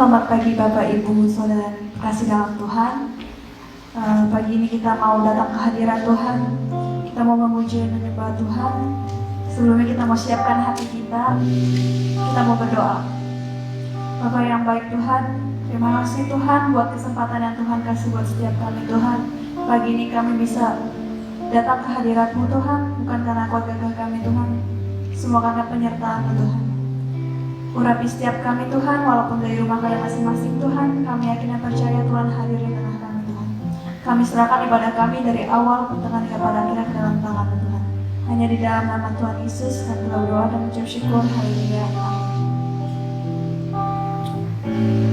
Selamat pagi Bapak, Ibu, Saudara kasih dalam Tuhan. Pagi ini kita mau datang ke hadirat Tuhan. Kita mau memuji dan menyembah Tuhan. Sebelumnya kita mau siapkan hati kita. Kita mau berdoa. Bapak yang baik Tuhan, terima kasih Tuhan buat kesempatan yang Tuhan kasih buat setiap kami Tuhan. Pagi ini kami bisa datang ke hadirat-Mu Tuhan, bukan karena kuat gagah kami Tuhan, semua karena penyertaan-Mu Tuhan. Urapi setiap kami Tuhan, walaupun dari rumah kami masing-masing Tuhan, kami yakin dan percaya Tuhan hadir di tengah kami Tuhan. Kami serahkan ibadah kami dari awal, pertengahan hingga pada akhirnya ke dalam tangan Tuhan. Hanya di dalam nama Tuhan Yesus, kami berdoa dan mengucap syukur. Haleluya. Amin.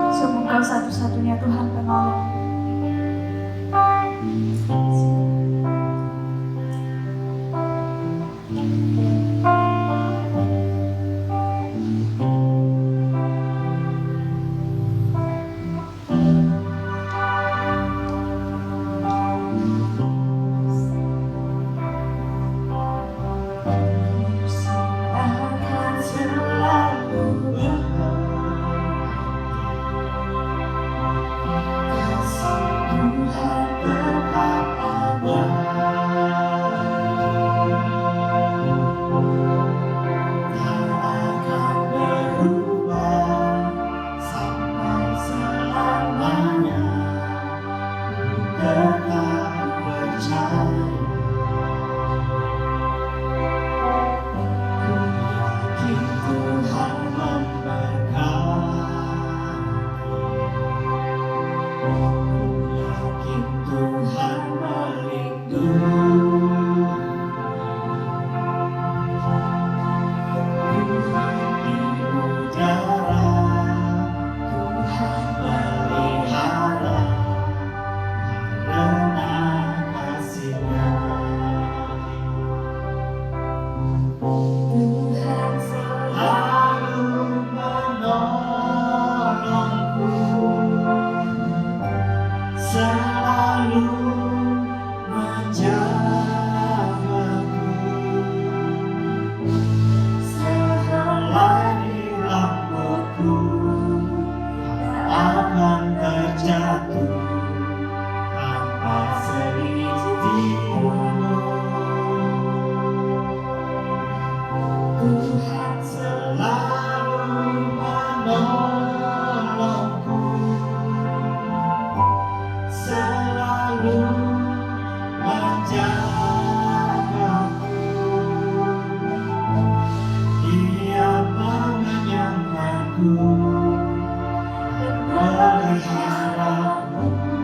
Semoga satu-satunya Tuhan penolong. Memeliharaku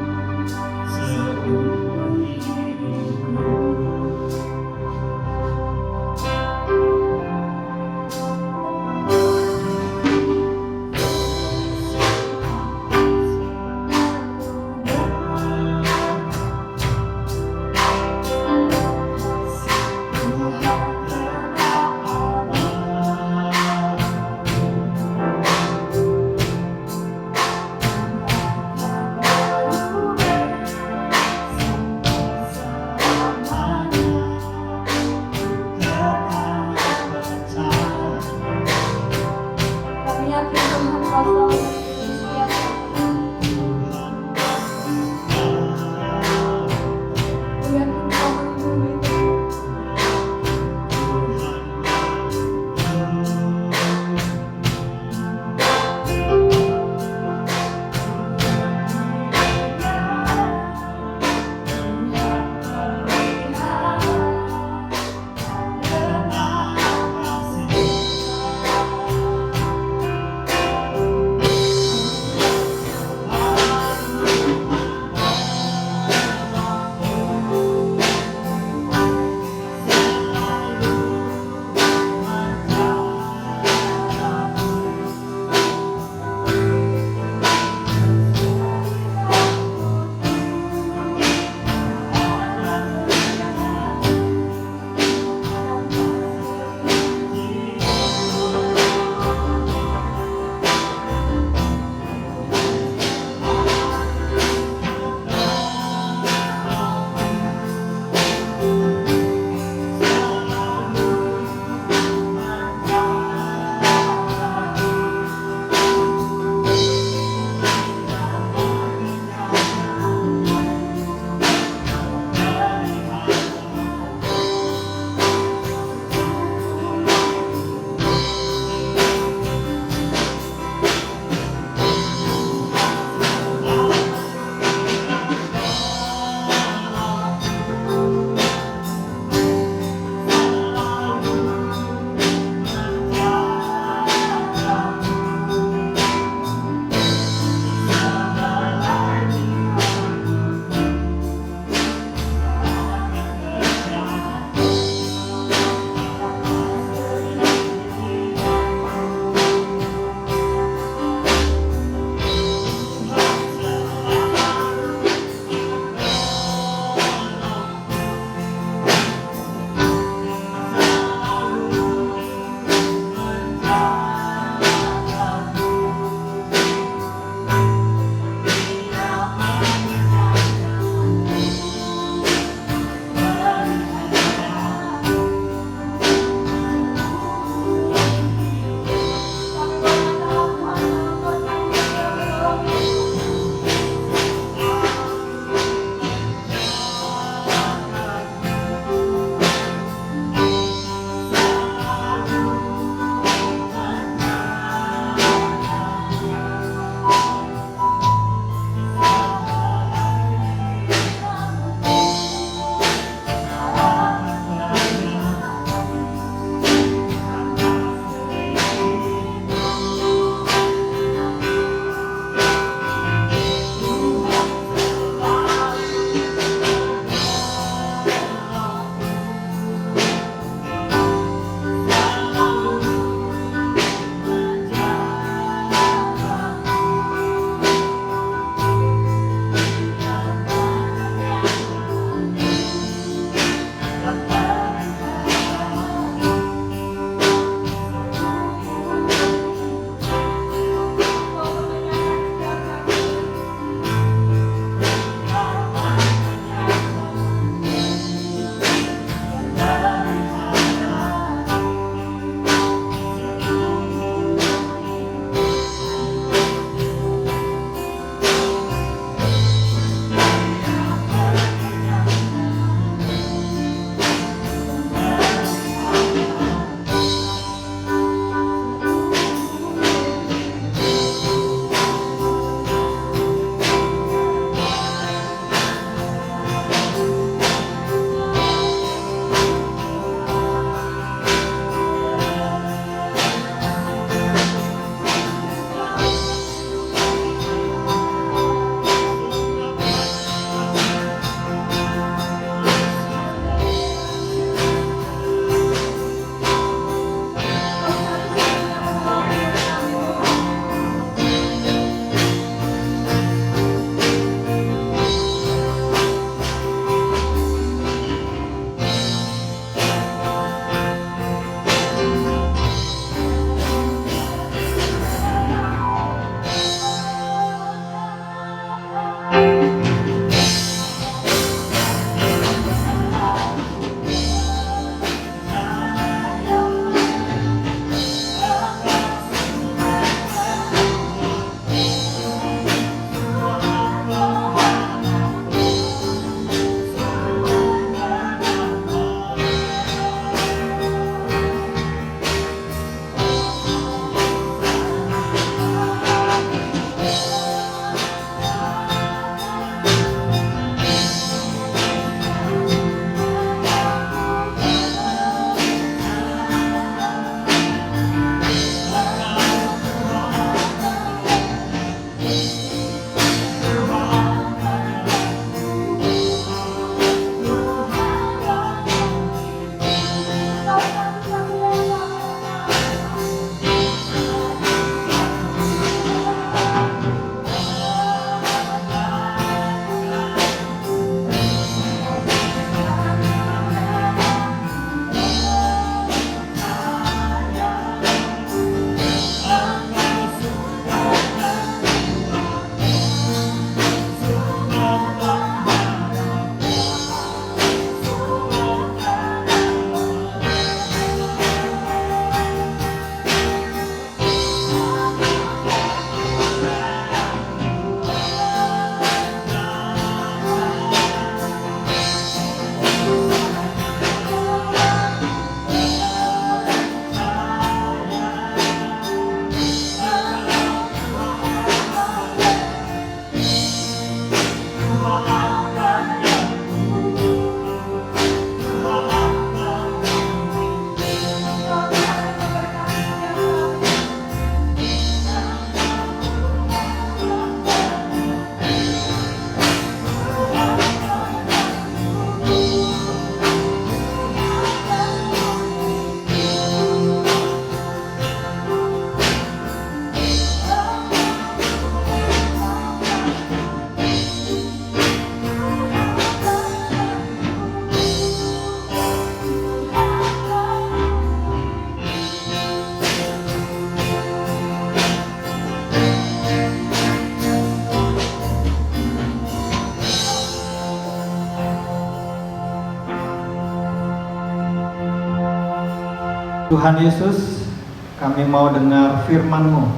Tuhan Yesus, kami mau dengar firman-Mu.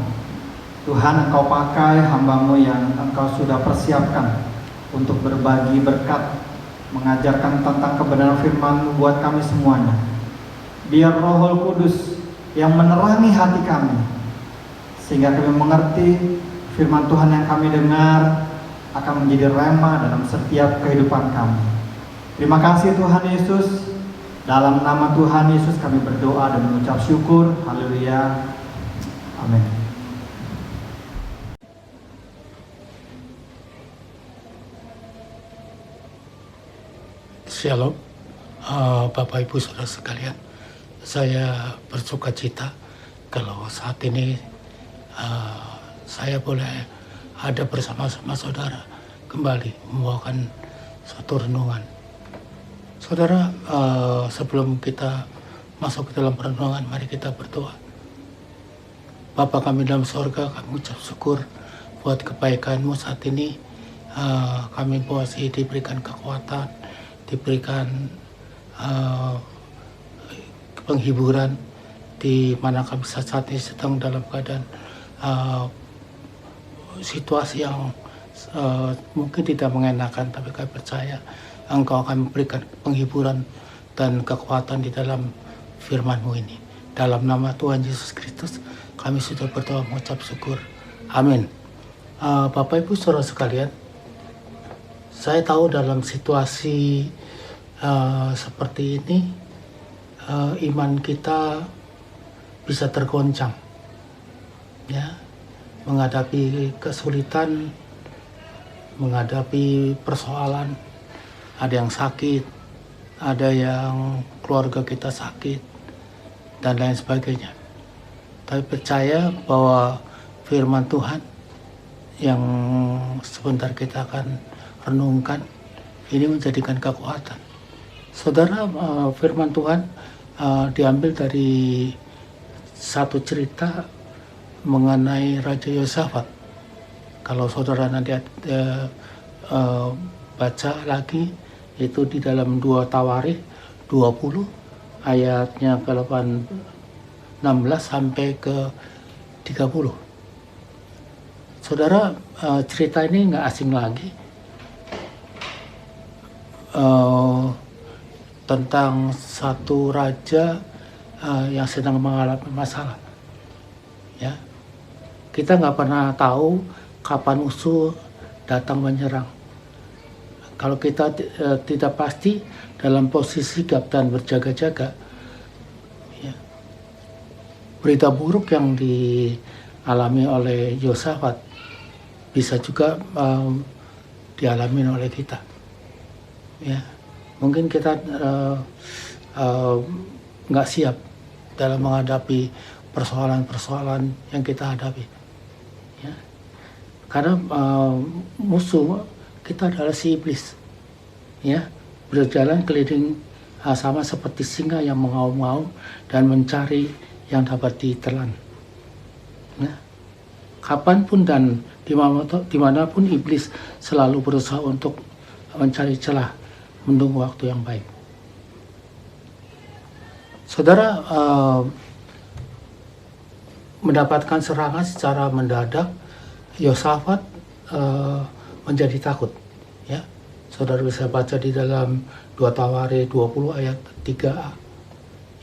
Tuhan, Engkau pakai hamba-Mu yang Engkau sudah persiapkan untuk berbagi berkat, mengajarkan tentang kebenaran firman-Mu buat kami semuanya. Biar Roh Kudus yang menerangi hati kami, sehingga kami mengerti firman Tuhan yang kami dengar akan menjadi rema dalam setiap kehidupan kami. Terima kasih Tuhan Yesus. Dalam nama Tuhan Yesus kami berdoa dan mengucap syukur. Haleluya. Amin. Shalom, Bapak Ibu Saudara sekalian. Saya bersuka cita kalau saat ini saya boleh ada bersama-sama saudara kembali membawakan suatu renungan. Saudara, sebelum kita masuk ke dalam renungan, mari kita berdoa. Bapa kami dalam sorga, kami ucap syukur buat kebaikan-Mu saat ini. Kami masih diberikan kekuatan, diberikan penghiburan, di mana kami saat ini sedang dalam keadaan situasi yang mungkin tidak mengenakan, tapi kami percaya Engkau akan memberikan penghiburan dan kekuatan di dalam firman-Mu ini. Dalam nama Tuhan Yesus Kristus, kami sudah berdoa mengucap syukur. Amin. Bapak Ibu Saudara sekalian, saya tahu dalam situasi seperti ini, iman kita bisa tergoncang, ya, menghadapi kesulitan, menghadapi persoalan. Ada yang sakit, ada yang keluarga kita sakit, dan lain sebagainya. Tapi percaya bahwa firman Tuhan yang sebentar kita akan renungkan ini menjadikan kekuatan. Saudara, firman Tuhan diambil dari satu cerita mengenai Raja Yosafat. Kalau saudara nanti baca lagi, itu di dalam 2 Tawarikh 20 ayatnya ke 16 sampai ke 30. Saudara, cerita ini nggak asing lagi, tentang satu raja yang sedang mengalami masalah. Ya, kita nggak pernah tahu kapan musuh datang menyerang. Kalau kita tidak pasti dalam posisi sigap dan berjaga-jaga, ya, berita buruk yang dialami oleh Yosafat bisa juga dialami oleh kita. Ya, mungkin kita nggak siap dalam menghadapi persoalan-persoalan yang kita hadapi. Ya, karena musuh kita adalah si iblis, ya, berjalan keliling sama seperti singa yang mengaum-ngaum dan mencari yang dapat ditelan. Ya, kapanpun dan dimanapun iblis selalu berusaha untuk mencari celah, menunggu waktu yang baik. Saudara, mendapatkan serangan secara mendadak, Yosafat menjadi takut, ya. Saudara bisa baca di dalam 2 Tawarikh 20 ayat 3a,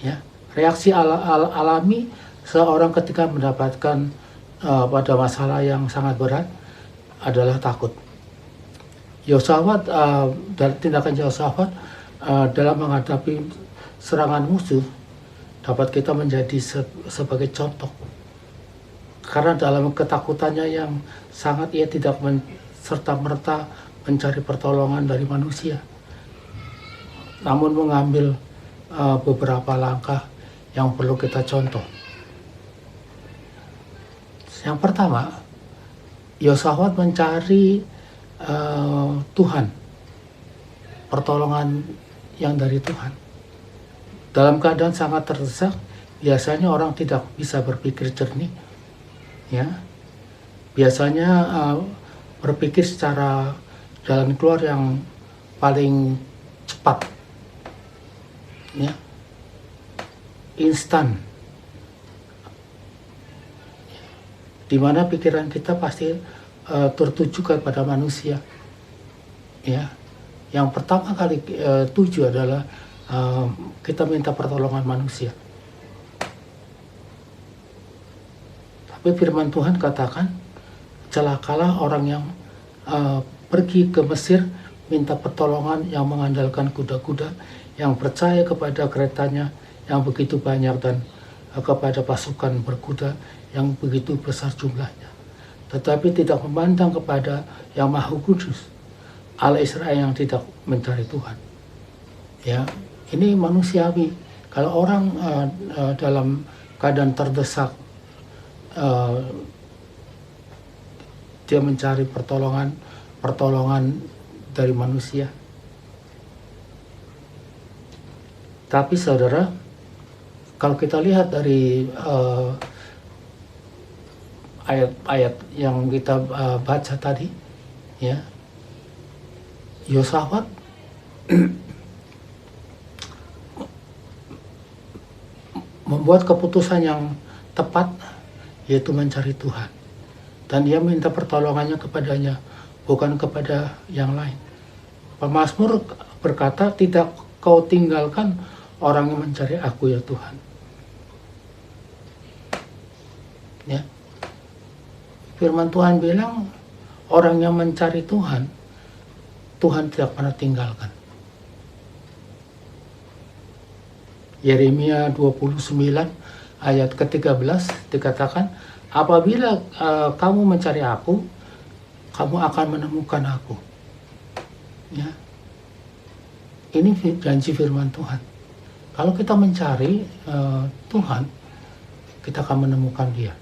ya. Reaksi alami seorang ketika mendapatkan pada masalah yang sangat berat adalah takut. Yosafat, dan tindakan Yosafat dalam menghadapi serangan musuh dapat kita menjadi sebagai contoh, karena dalam ketakutannya yang sangat, ia tidak serta-merta mencari pertolongan dari manusia, namun mengambil beberapa langkah yang perlu kita contoh. Yang pertama, Yosafat mencari Tuhan, pertolongan yang dari Tuhan. Dalam keadaan sangat terdesak, biasanya orang tidak bisa berpikir jernih, ya. Biasanya berpikir secara jalan keluar yang paling cepat, ya. instan, di mana pikiran kita pasti tertuju kepada manusia. Ya, yang pertama kali tuju adalah kita minta pertolongan manusia. Tapi firman Tuhan katakan, celakalah orang yang pergi ke Mesir minta pertolongan, yang mengandalkan kuda-kuda, yang percaya kepada keretanya yang begitu banyak dan kepada pasukan berkuda yang begitu besar jumlahnya, tetapi tidak memandang kepada yang Maha Kudus, Allah Israel yang tidak mencari Tuhan. Ya, ini manusiawi. Kalau orang dalam keadaan terdesak, dia mencari pertolongan dari manusia. Tapi saudara, kalau kita lihat dari ayat-ayat yang kita baca tadi, ya, Yosafat membuat keputusan yang tepat, yaitu mencari Tuhan, dan dia minta pertolongannya kepadanya, bukan kepada yang lain. Pemazmur berkata, tidak kau tinggalkan orang yang mencari aku ya Tuhan. Ya, firman Tuhan bilang, orang yang mencari Tuhan, Tuhan tidak pernah tinggalkan. Yeremia 29 ayat ke-13 dikatakan, apabila kamu mencari aku, kamu akan menemukan aku. Ya, ini janji firman Tuhan. Kalau kita mencari Tuhan, kita akan menemukan Dia.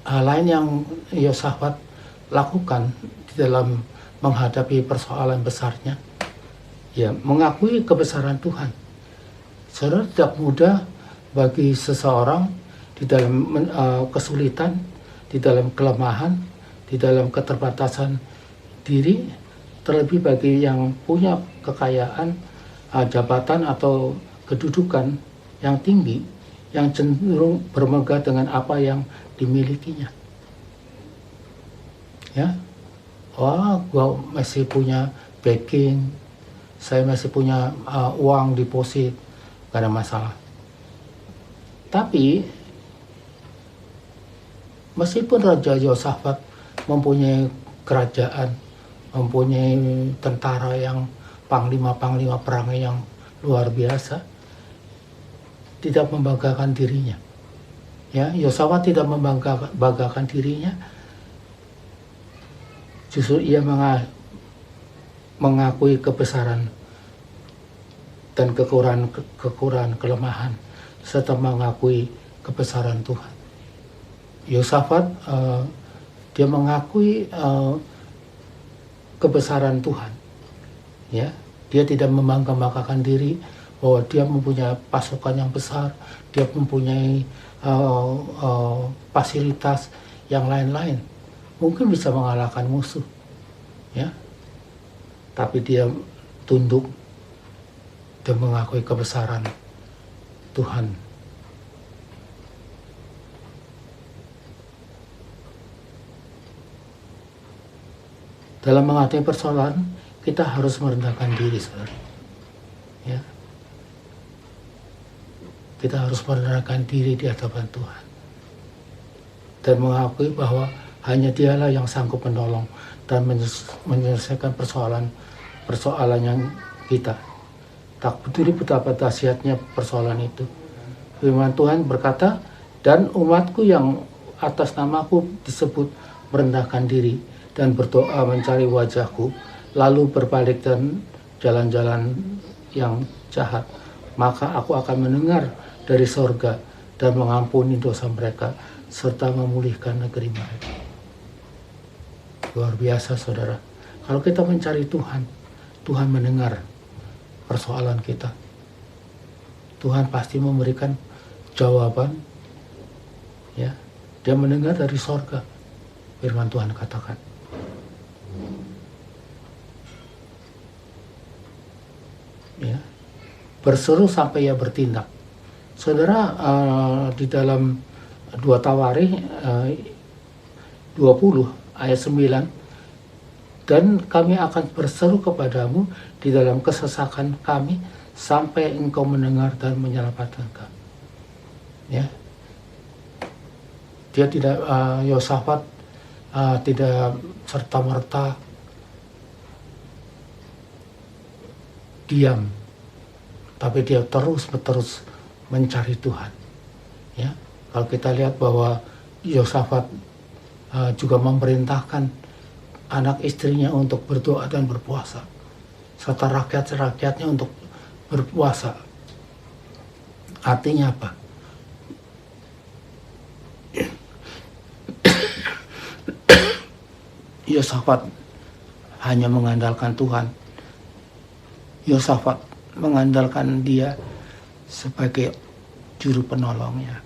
Hal lain yang Yosafat lakukan di dalam menghadapi persoalan besarnya, ya, mengakui kebesaran Tuhan. Saudara, tidak mudah bagi seseorang di dalam kesulitan, di dalam kelemahan, di dalam keterbatasan diri, terlebih bagi yang punya kekayaan, jabatan atau kedudukan yang tinggi, yang cenderung bermegah dengan apa yang dimilikinya. Ya, wah, gua masih punya backing, saya masih punya uang deposit, gak ada masalah. Tapi meskipun Raja Yosafat mempunyai kerajaan, mempunyai tentara yang panglima-panglima perang yang luar biasa, tidak membanggakan dirinya. Ya, Yosafat tidak membanggakan dirinya. Justru ia mengakui kebesaran dan kekurangan kelemahan, serta mengakui kebesaran Tuhan. Yosafat dia mengakui kebesaran Tuhan. Ya, dia tidak membanggakan diri bahwa dia mempunyai pasukan yang besar, dia mempunyai fasilitas yang lain-lain, mungkin bisa mengalahkan musuh, ya. Tapi dia tunduk dan mengakui kebesaran Tuhan. Dalam menghadapi persoalan, kita harus merendahkan diri, saudara. Ya. Kita harus merendahkan diri di hadapan Tuhan dan mengakui bahwa hanya Dialah yang sanggup menolong dan menyelesaikan persoalan yang kita. Tak peduli betapa dahsyatnya persoalan itu. Firman Tuhan berkata, dan umatku yang atas namaku disebut merendahkan diri dan berdoa mencari wajahku, lalu berbalik dan jalan-jalan yang jahat, maka aku akan mendengar dari sorga dan mengampuni dosa mereka serta memulihkan negeri mereka. Luar biasa, saudara. Kalau kita mencari Tuhan, Tuhan mendengar persoalan kita. Tuhan pasti memberikan jawaban. Ya, Dia mendengar dari sorga. firman Tuhan katakan. Ya, berseru sampai ia bertindak. Saudara, di dalam 2 Tawarikh 20 ayat 9, dan kami akan berseru kepadamu di dalam kesesakan kami sampai engkau mendengar dan menyelamatkan kami. Ya, dia tidak, Yosafat tidak serta-merta diam, tapi dia terus mencari Tuhan. Ya, kalau kita lihat bahwa Yosafat juga memerintahkan anak istrinya untuk berdoa dan berpuasa, serta rakyatnya untuk berpuasa. Artinya apa? Yosafat hanya mengandalkan Tuhan. Yosafat mengandalkan Dia sebagai juru penolongnya.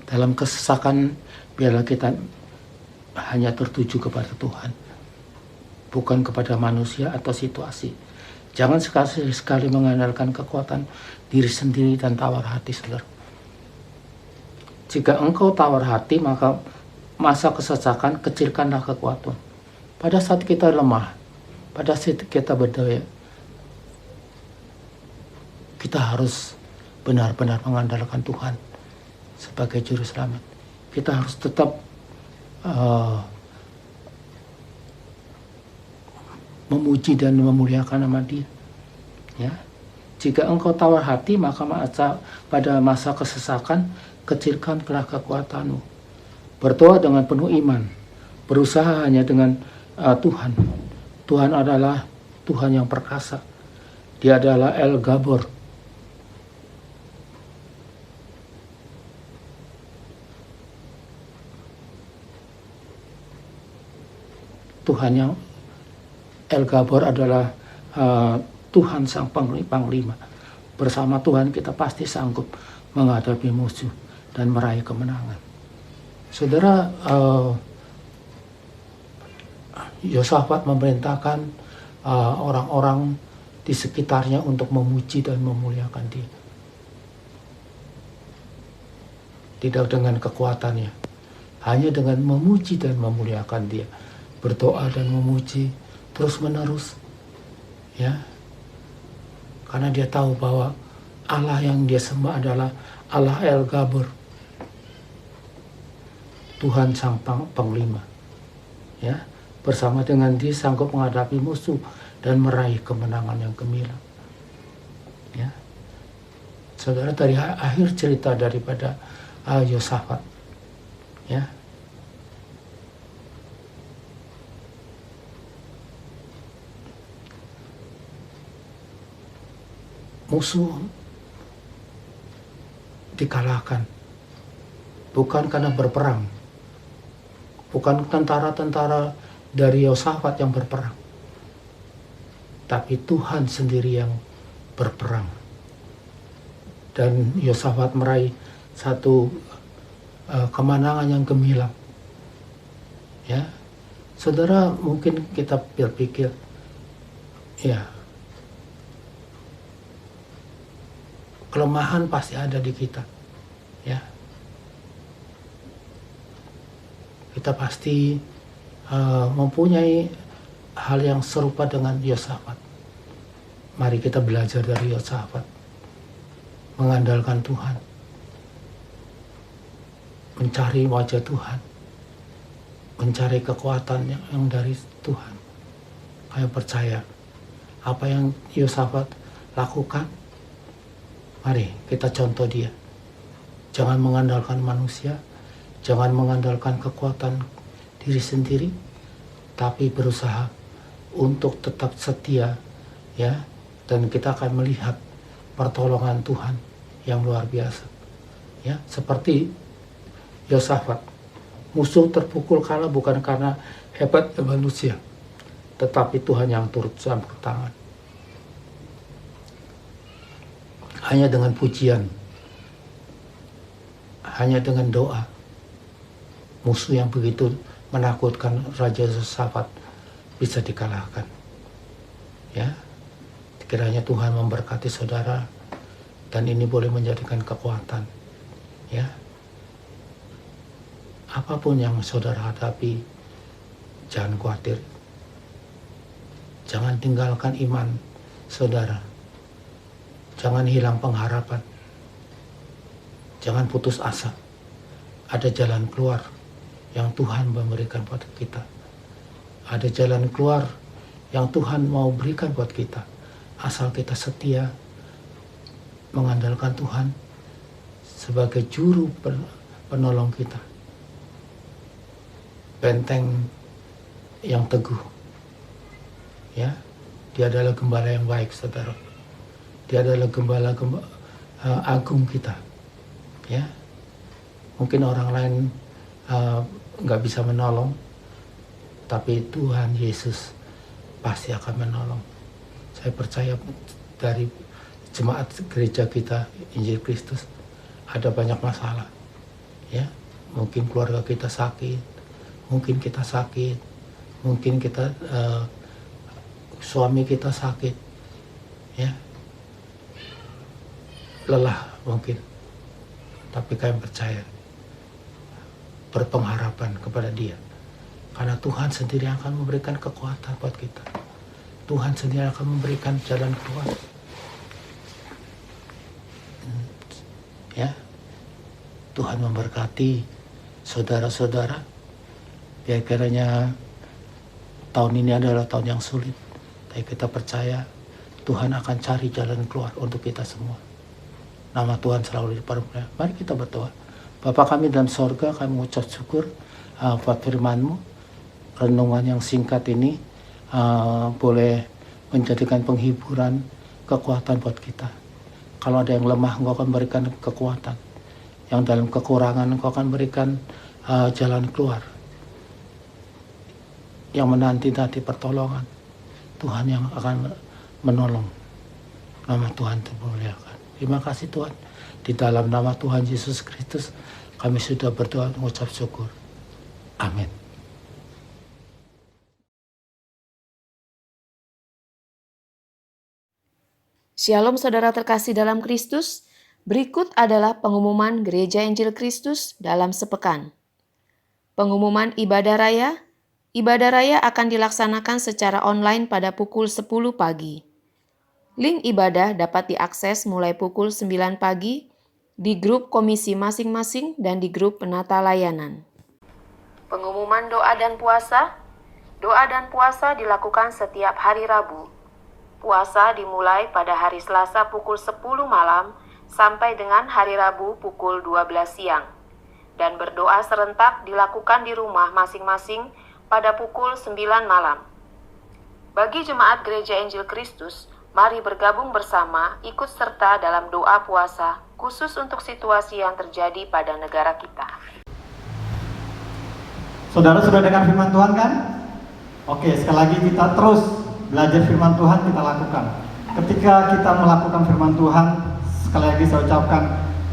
Dalam kesesakan, biarlah kita hanya tertuju kepada Tuhan, bukan kepada manusia atau situasi. Jangan sekali-sekali mengandalkan kekuatan diri sendiri dan tawar hati, saudara. Jika engkau tawar hati, maka masa kesesakan kecilkanlah kekuatan. Pada saat kita lemah, pada saat kita berdaya, kita harus benar-benar mengandalkan Tuhan sebagai juru selamat. Kita harus tetap memuji dan memuliakan nama Dia. Ya, jika engkau tawar hati, maka pada masa kesesakan kecilkanlah kekuatanmu. Berdoa dengan penuh iman, berusaha hanya dengan Tuhan. Tuhan adalah Tuhan yang perkasa. Dia adalah El Gabor. Tuhan yang El Gabor adalah Tuhan sang panglima. Bersama Tuhan kita pasti sanggup menghadapi musuh dan meraih kemenangan. Saudara, Yosafat memerintahkan orang-orang di sekitarnya untuk memuji dan memuliakan Dia. Tidak dengan kekuatannya, hanya dengan memuji dan memuliakan Dia. Berdoa dan memuji terus menerus, ya, karena dia tahu bahwa Allah yang dia sembah adalah Allah El Gabor, Tuhan sang panglima, ya, bersama dengan Dia sanggup menghadapi musuh dan meraih kemenangan yang gemilang. Ya, saudara, dari akhir cerita daripada Yosafat, ya, musuh dikalahkan bukan karena berperang, bukan tentara-tentara dari Yosafat yang berperang, tapi Tuhan sendiri yang berperang. Dan Yosafat meraih satu kemenangan yang gemilang. Ya, saudara, mungkin kita berpikir, ya, kelemahan pasti ada di kita, ya. Kita pasti mempunyai hal yang serupa dengan Yosafat. Mari kita belajar dari Yosafat, mengandalkan Tuhan, mencari wajah Tuhan, mencari kekuatan yang dari Tuhan. Kami percaya apa yang Yosafat lakukan, mari kita contoh dia. Jangan mengandalkan manusia, jangan mengandalkan kekuatan diri sendiri, tapi berusaha untuk tetap setia, ya, dan kita akan melihat pertolongan Tuhan yang luar biasa. Ya, seperti Yosafat, musuh terpukul kalah bukan karena hebatnya manusia, tetapi Tuhan yang turut campur tangan. Hanya dengan pujian, hanya dengan doa, musuh yang begitu menakutkan Raja Yehosafat bisa dikalahkan. Ya, kiranya Tuhan memberkati saudara dan ini boleh menjadikan kekuatan. Ya, apapun yang saudara hadapi, jangan khawatir, jangan tinggalkan iman saudara, jangan hilang pengharapan, jangan putus asa. Ada jalan keluar yang Tuhan memberikan buat kita. Ada jalan keluar yang Tuhan mau berikan buat kita. Asal kita setia mengandalkan Tuhan sebagai juru penolong kita. Benteng yang teguh. Ya, Dia adalah gembala yang baik, saudara. Dia adalah gembala agung kita. Ya, mungkin orang lain nggak bisa menolong, tapi Tuhan Yesus pasti akan menolong. Saya percaya dari jemaat gereja kita Injil Kristus ada banyak masalah. Ya, mungkin keluarga kita sakit, mungkin kita sakit, mungkin kita suami kita sakit, ya, lelah mungkin. Tapi kalian percaya, berpengharapan kepada Dia. Karena Tuhan sendiri akan memberikan kekuatan buat kita. Tuhan sendiri akan memberikan jalan keluar. Ya, Tuhan memberkati saudara-saudara. Biar kiranya tahun ini adalah tahun yang sulit. Tapi kita percaya Tuhan akan cari jalan keluar untuk kita semua. Nama Tuhan selalu dipermuliakan. Mari kita berdoa. Bapa kami dalam sorga, kami mengucap syukur buat firman-Mu. Renungan yang singkat ini boleh menjadikan penghiburan, kekuatan buat kita. Kalau ada yang lemah, Engkau akan berikan kekuatan. Yang dalam kekurangan, Engkau akan berikan jalan keluar. Yang menanti-nanti pertolongan, Tuhan yang akan menolong. Nama Tuhan termuliakan. Terima kasih Tuhan. Di dalam nama Tuhan Yesus Kristus, kami sudah berdoa mengucap syukur. Amin. Shalom saudara terkasih dalam Kristus. Berikut adalah pengumuman Gereja Injil Kristus dalam sepekan. Pengumuman ibadah raya. Ibadah raya akan dilaksanakan secara online pada pukul 10 pagi. Link ibadah dapat diakses mulai pukul 9 pagi di grup komisi masing-masing dan di grup penata layanan. Pengumuman doa dan puasa. Doa dan puasa dilakukan setiap hari Rabu. Puasa dimulai pada hari Selasa pukul 10 malam sampai dengan hari Rabu pukul 12 siang. Dan berdoa serentak dilakukan di rumah masing-masing pada pukul 9 malam. Bagi jemaat Gereja Injil Kristus, mari bergabung bersama ikut serta dalam doa puasa khusus untuk situasi yang terjadi pada negara kita. Saudara sudah dengar firman Tuhan kan? Oke, sekali lagi kita terus belajar firman Tuhan, kita lakukan. Ketika kita melakukan firman Tuhan, sekali lagi saya ucapkan,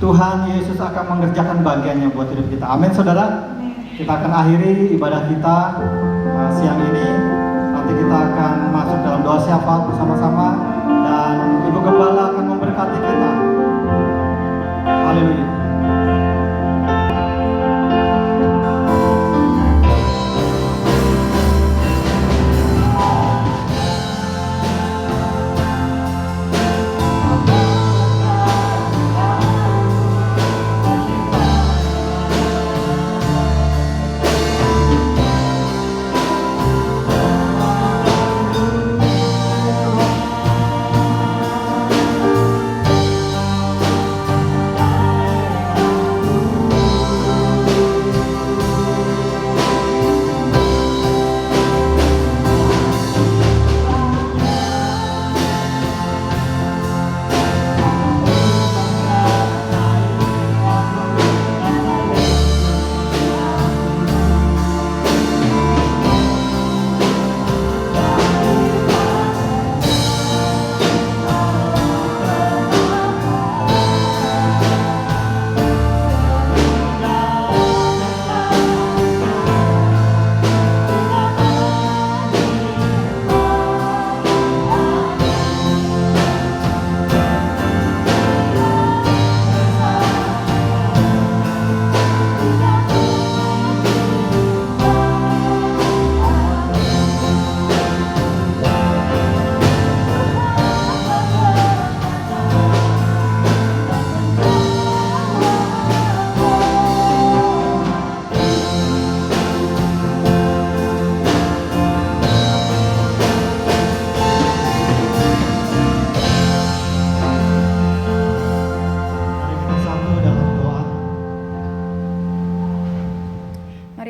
Tuhan Yesus akan mengerjakan bagiannya buat hidup kita. Amin saudara. Kita akan akhiri ibadah kita siang ini. Nanti kita akan masuk dalam doa syafaat bersama-sama dan Ibu Gembala akan memberkati kita. Haleluya.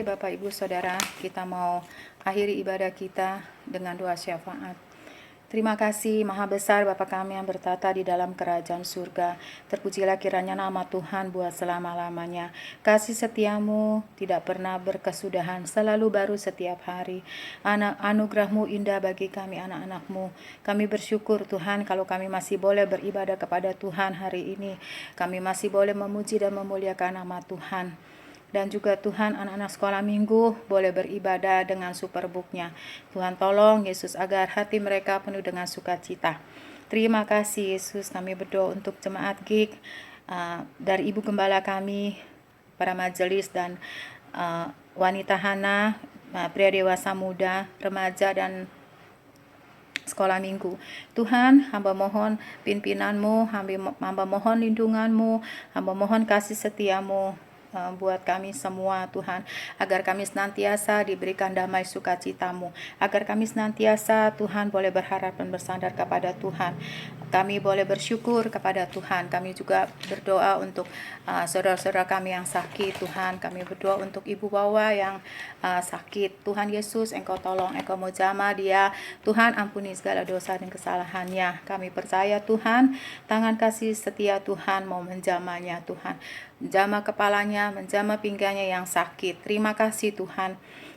Oke, Bapak Ibu Saudara, kita mau akhiri ibadah kita dengan doa syafaat. Terima kasih Maha Besar Bapa kami yang bertata di dalam kerajaan surga. Terpujilah kiranya nama Tuhan buat selama-lamanya. Kasih setiamu tidak pernah berkesudahan, selalu baru setiap hari. Anugerahmu indah bagi kami anak-anakmu. Kami bersyukur Tuhan kalau kami masih boleh beribadah kepada Tuhan hari ini. Kami masih boleh memuji dan memuliakan nama Tuhan. Dan juga Tuhan anak-anak sekolah minggu boleh beribadah dengan superbooknya. Tuhan tolong Yesus agar hati mereka penuh dengan sukacita. Terima kasih Yesus, kami berdoa untuk jemaat GIG, dari Ibu Gembala kami, para majelis dan wanita Hana, pria dewasa muda, remaja dan sekolah minggu. Tuhan, hamba mohon pimpinanmu, hamba mohon lindunganmu, hamba mohon kasih setiamu buat kami semua Tuhan, agar kami senantiasa diberikan damai sukacitamu, agar kami senantiasa Tuhan boleh berharap dan bersandar kepada Tuhan. Kami boleh bersyukur kepada Tuhan. Kami juga berdoa untuk saudara-saudara kami yang sakit Tuhan. Kami berdoa untuk Ibu Wawa yang sakit. Tuhan Yesus, Engkau tolong, Engkau mau jamah dia. Tuhan ampuni segala dosa dan kesalahannya. Kami percaya Tuhan, tangan kasih setia Tuhan mau menjamahnya Tuhan. Menjamah kepalanya, menjamah pinggangnya yang sakit. Terima kasih Tuhan.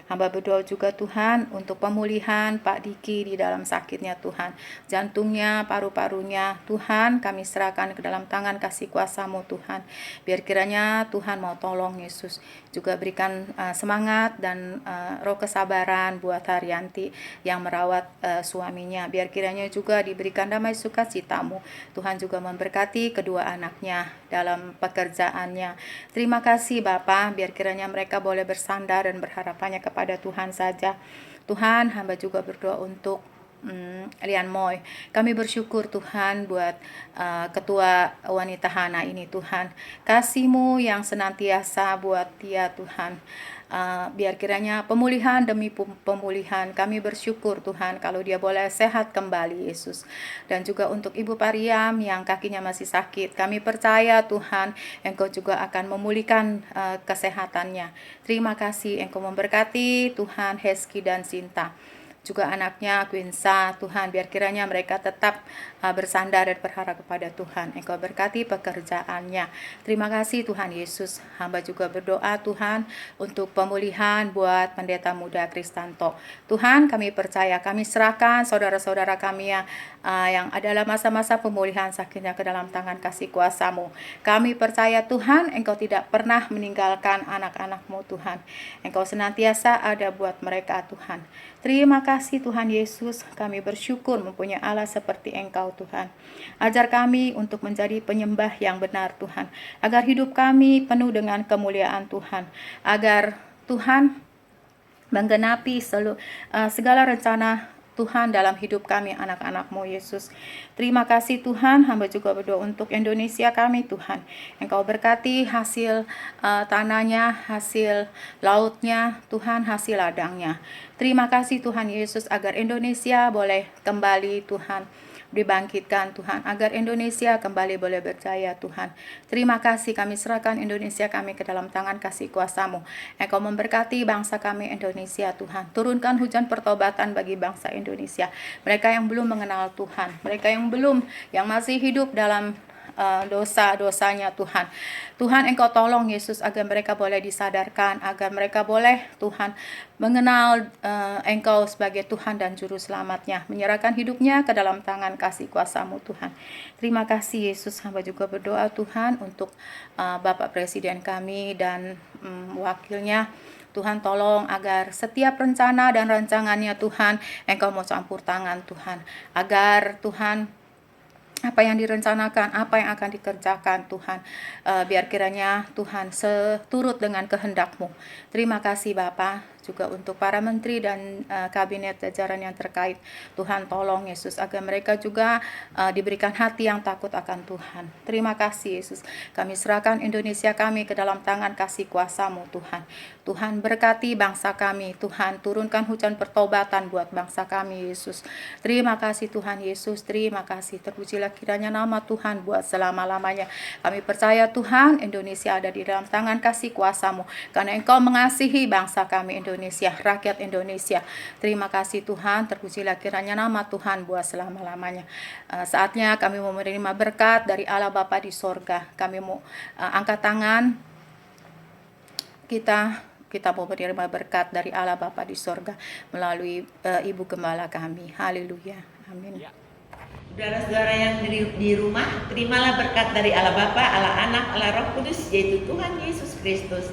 Hamba berdoa juga Tuhan untuk pemulihan Pak Diki di dalam sakitnya Tuhan. Jantungnya, paru-parunya, Tuhan kami serahkan ke dalam tangan kasih kuasa-Mu Tuhan. Biar kiranya Tuhan mau tolong Yesus. Juga berikan semangat dan roh kesabaran buat Haryanti yang merawat suaminya. Biar kiranya juga diberikan damai sukacita-Mu. Tuhan juga memberkati kedua anaknya dalam pekerjaannya. Terima kasih Bapa, biar kiranya mereka boleh bersandar dan berharapannya kepada Tuhan saja. Tuhan, hamba juga berdoa untuk Lian Moy. Kami bersyukur Tuhan buat ketua wanita Hana ini Tuhan. Kasih-Mu yang senantiasa buat dia Tuhan. Biar kiranya pemulihan demi pemulihan. Kami bersyukur Tuhan kalau dia boleh sehat kembali Yesus. Dan juga untuk Ibu Pariam yang kakinya masih sakit. Kami percaya Tuhan Engkau juga akan memulihkan kesehatannya. Terima kasih Engkau memberkati Tuhan Heski dan Sinta. Juga anaknya Quinsa, Tuhan biar kiranya mereka tetap bersandar dan berharap kepada Tuhan. Engkau berkati pekerjaannya. Terima kasih Tuhan Yesus. Hamba juga berdoa Tuhan untuk pemulihan buat pendeta muda Kristanto. Tuhan kami percaya, kami serahkan saudara-saudara kami yang adalah masa-masa pemulihan sakitnya ke dalam tangan kasih kuasa-Mu. Kami percaya Tuhan Engkau tidak pernah meninggalkan anak-anak-Mu Tuhan. Engkau senantiasa ada buat mereka Tuhan. Terima kasih Tuhan Yesus, kami bersyukur mempunyai Allah seperti Engkau Tuhan. Ajar kami untuk menjadi penyembah yang benar Tuhan, agar hidup kami penuh dengan kemuliaan Tuhan, agar Tuhan menggenapi segala rencana Tuhan dalam hidup kami anak-anak-Mu Yesus. Terima kasih Tuhan, hamba juga berdoa untuk Indonesia kami Tuhan. Engkau berkati hasil tanahnya, hasil lautnya, Tuhan hasil ladangnya. Terima kasih Tuhan Yesus agar Indonesia boleh kembali Tuhan dibangkitkan Tuhan, agar Indonesia kembali boleh berjaya Tuhan. Terima kasih, kami serahkan Indonesia kami ke dalam tangan kasih kuasa-Mu. Engkau memberkati bangsa kami Indonesia Tuhan. Turunkan hujan pertobatan bagi bangsa Indonesia. Mereka yang belum mengenal Tuhan, mereka yang masih hidup dalam dosa-dosanya Tuhan. Tuhan Engkau tolong Yesus agar mereka boleh disadarkan, agar mereka boleh Tuhan mengenal Engkau sebagai Tuhan dan Juru Selamatnya, menyerahkan hidupnya ke dalam tangan kasih kuasa-Mu Tuhan. Terima kasih Yesus, hamba juga berdoa Tuhan untuk Bapak Presiden kami dan wakilnya. Tuhan tolong agar setiap rencana dan rancangannya Tuhan Engkau mau campur tangan Tuhan, agar Tuhan apa yang direncanakan, apa yang akan dikerjakan Tuhan, biar kiranya Tuhan seturut dengan kehendak-Mu. Terima kasih Bapa. juga untuk para menteri dan kabinet jajaran yang terkait. Tuhan tolong Yesus agar mereka juga diberikan hati yang takut akan Tuhan. Terima kasih Yesus. Kami serahkan Indonesia kami ke dalam tangan kasih kuasa-Mu Tuhan. Tuhan berkati bangsa kami. Tuhan turunkan hujan pertobatan buat bangsa kami Yesus. Terima kasih Tuhan Yesus. Terima kasih. Terpujilah kiranya nama Tuhan buat selama-lamanya. Kami percaya Tuhan Indonesia ada di dalam tangan kasih kuasa-Mu. Karena Engkau mengasihi bangsa kami Indonesia, rakyat Indonesia. Terima kasih Tuhan. Terpujilah kiranya nama Tuhan buat selama-lamanya. Saatnya kami mau menerima berkat dari Allah Bapa di sorga. Kami mau angkat tangan. Kita mau menerima berkat dari Allah Bapa di sorga melalui Ibu Gembala kami. Haleluya. Amin. Saudara-saudara yang di rumah, terimalah berkat dari Allah Bapa, Allah Anak, Allah Roh Kudus, yaitu Tuhan Yesus Kristus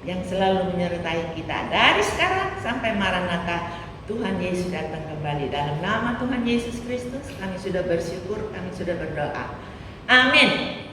yang selalu menyertai kita dari sekarang sampai Maranatha. Tuhan Yesus datang kembali. Dalam nama Tuhan Yesus Kristus kami sudah bersyukur, kami sudah berdoa. Amin.